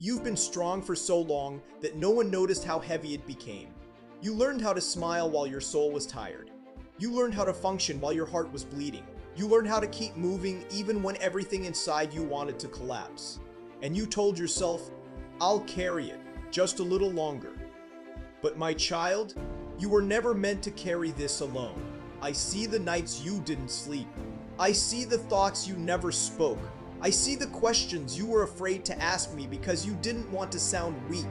You've been strong for so long that no one noticed how heavy it became. You learned how to smile while your soul was tired. You learned how to function while your heart was bleeding. You learned how to keep moving even when everything inside you wanted to collapse. And you told yourself, I'll carry it just a little longer. But my child, you were never meant to carry this alone. I see the nights you didn't sleep. I see the thoughts you never spoke. I see the questions you were afraid to ask me because you didn't want to sound weak.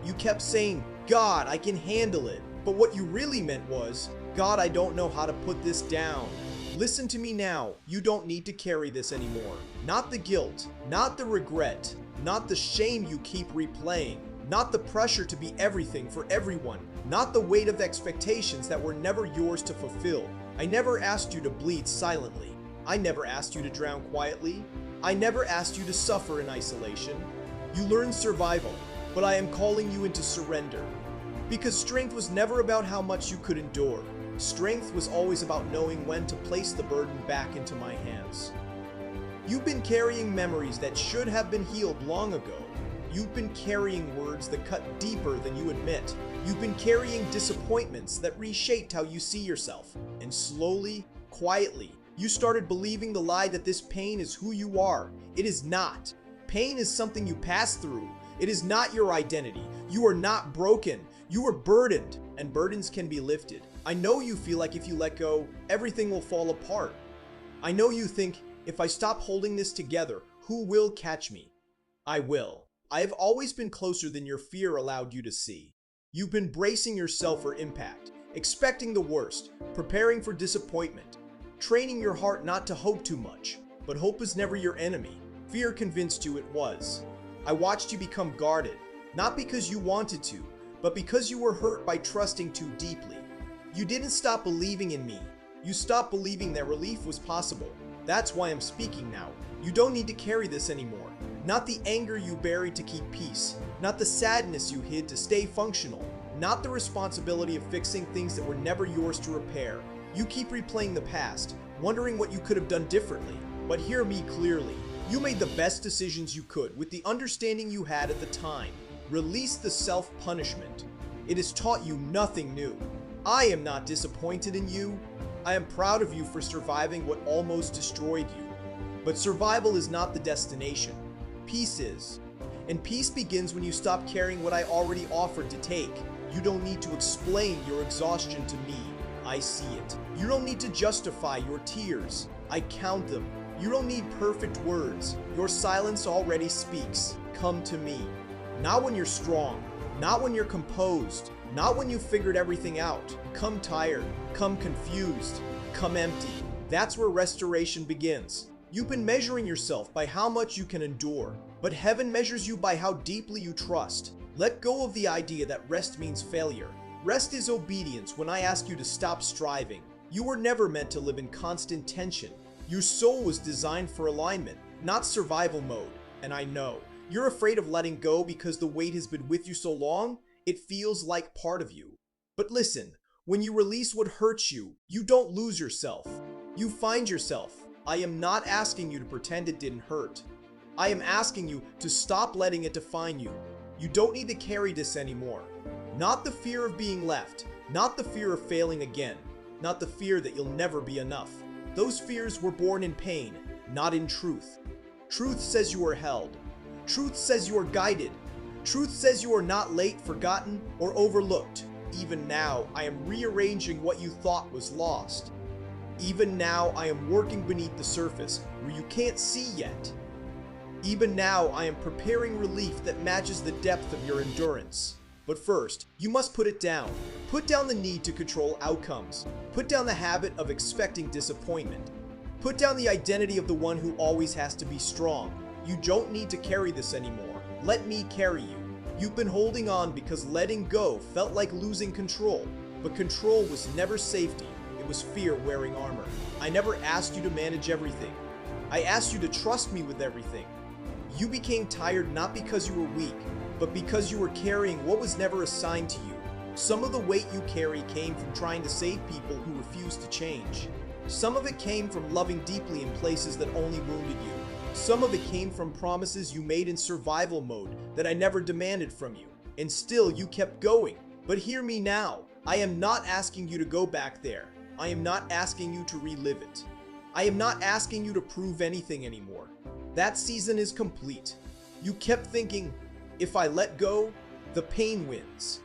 You kept saying, God, I can handle it. But what you really meant was, God, I don't know how to put this down. Listen to me now. You don't need to carry this anymore. Not the guilt, not the regret, not the shame you keep replaying, not the pressure to be everything for everyone, not the weight of expectations that were never yours to fulfill. I never asked you to bleed silently. I never asked you to drown quietly. I never asked you to suffer in isolation. You learned survival, but I am calling you into surrender. Because strength was never about how much you could endure. Strength was always about knowing when to place the burden back into my hands. You've been carrying memories that should have been healed long ago. You've been carrying words that cut deeper than you admit. You've been carrying disappointments that reshaped how you see yourself. And slowly, quietly, you started believing the lie that this pain is who you are. It is not. Pain is something you pass through. It is not your identity. You are not broken. You are burdened, and burdens can be lifted. I know you feel like if you let go, everything will fall apart. I know you think, if I stop holding this together, who will catch me? I will. I have always been closer than your fear allowed you to see. You've been bracing yourself for impact, expecting the worst, preparing for disappointment, training your heart not to hope too much. But hope is never your enemy. Fear convinced you it was. I watched you become guarded, not because you wanted to, but because you were hurt by trusting too deeply. You didn't stop believing in me. You stopped believing that relief was possible. That's why I'm speaking now. You don't need to carry this anymore. Not the anger you buried to keep peace. Not the sadness you hid to stay functional. Not the responsibility of fixing things that were never yours to repair. You keep replaying the past, wondering what you could have done differently. But hear me clearly. You made the best decisions you could with the understanding you had at the time. Release the self-punishment. It has taught you nothing new. I am not disappointed in you. I am proud of you for surviving what almost destroyed you. But survival is not the destination. Peace is. And peace begins when you stop carrying what I already offered to take. You don't need to explain your exhaustion to me. I see it. You don't need to justify your tears. I count them. You don't need perfect words. Your silence already speaks. Come to me. Not when you're strong. Not when you're composed. Not when you've figured everything out. Come tired. Come confused. Come empty. That's where restoration begins. You've been measuring yourself by how much you can endure, but heaven measures you by how deeply you trust. Let go of the idea that rest means failure. Rest is obedience when I ask you to stop striving. You were never meant to live in constant tension. Your soul was designed for alignment, not survival mode. And I know, you're afraid of letting go because the weight has been with you so long, it feels like part of you. But listen, when you release what hurts you, you don't lose yourself. You find yourself. I am not asking you to pretend it didn't hurt. I am asking you to stop letting it define you. You don't need to carry this anymore. Not the fear of being left, not the fear of failing again, not the fear that you'll never be enough. Those fears were born in pain, not in truth. Truth says you are held. Truth says you are guided. Truth says you are not late, forgotten, or overlooked. Even now, I am rearranging what you thought was lost. Even now, I am working beneath the surface where you can't see yet. Even now, I am preparing relief that matches the depth of your endurance. But first, you must put it down. Put down the need to control outcomes. Put down the habit of expecting disappointment. Put down the identity of the one who always has to be strong. You don't need to carry this anymore. Let me carry you. You've been holding on because letting go felt like losing control. But control was never safety. It was fear wearing armor. I never asked you to manage everything. I asked you to trust me with everything. You became tired not because you were weak, but because you were carrying what was never assigned to you. Some of the weight you carry came from trying to save people who refused to change. Some of it came from loving deeply in places that only wounded you. Some of it came from promises you made in survival mode that I never demanded from you, and still you kept going. But hear me now. I am not asking you to go back there. I am not asking you to relive it. I am not asking you to prove anything anymore. That season is complete. You kept thinking, if I let go, the pain wins.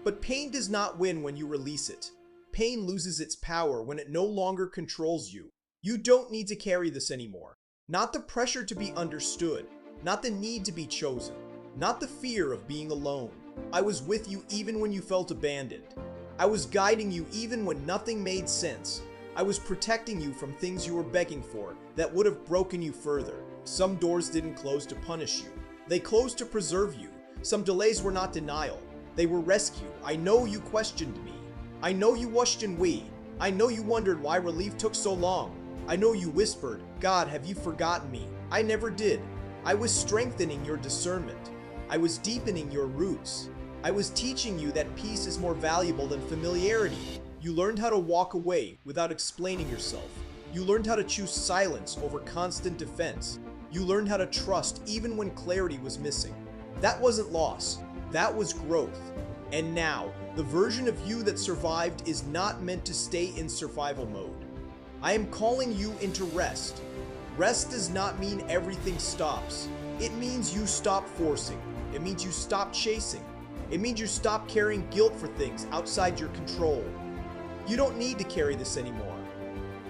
But pain does not win when you release it. Pain loses its power when it no longer controls you. You don't need to carry this anymore. Not the pressure to be understood, not the need to be chosen, not the fear of being alone. I was with you even when you felt abandoned. I was guiding you even when nothing made sense. I was protecting you from things you were begging for that would have broken you further. Some doors didn't close to punish you. They closed to preserve you. Some delays were not denial. They were rescue. I know you questioned me. I know you washed and we. I know you wondered why relief took so long. I know you whispered, God, have you forgotten me? I never did. I was strengthening your discernment. I was deepening your roots. I was teaching you that peace is more valuable than familiarity. You learned how to walk away without explaining yourself. You learned how to choose silence over constant defense. You learned how to trust even when clarity was missing. That wasn't loss. That was growth. And now, the version of you that survived is not meant to stay in survival mode. I am calling you into rest. Rest does not mean everything stops. It means you stop forcing. It means you stop chasing. It means you stop carrying guilt for things outside your control. You don't need to carry this anymore.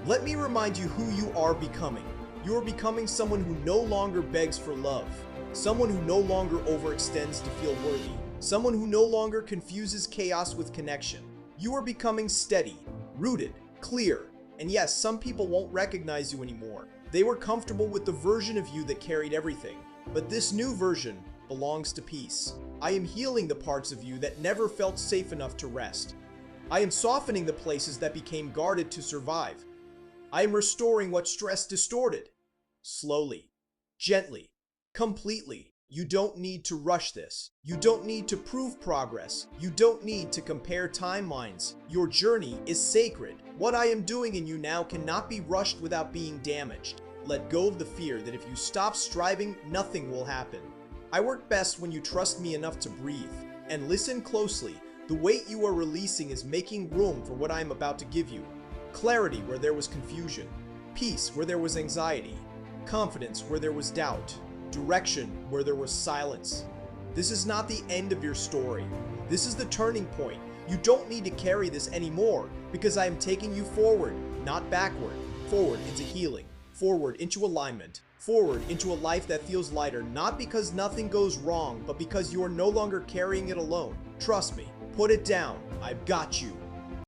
Let me remind you who you are becoming. You are becoming someone who no longer begs for love. Someone who no longer overextends to feel worthy. Someone who no longer confuses chaos with connection. You are becoming steady, rooted, clear, and yes, some people won't recognize you anymore. They were comfortable with the version of you that carried everything, but this new version belongs to peace. I am healing the parts of you that never felt safe enough to rest. I am softening the places that became guarded to survive. I am restoring what stress distorted. Slowly, gently, completely. You don't need to rush this. You don't need to prove progress. You don't need to compare timelines. Your journey is sacred. What I am doing in you now cannot be rushed without being damaged. Let go of the fear that if you stop striving, nothing will happen. I work best when you trust me enough to breathe. And listen closely. The weight you are releasing is making room for what I am about to give you. Clarity where there was confusion. Peace where there was anxiety. Confidence where there was doubt. Direction where there was silence. This is not the end of your story. This is the turning point. You don't need to carry this anymore because I am taking you forward, not backward. Forward into healing. Forward into alignment. Forward into a life that feels lighter, not because nothing goes wrong, but because you are no longer carrying it alone. Trust me. Put it down. I've got you.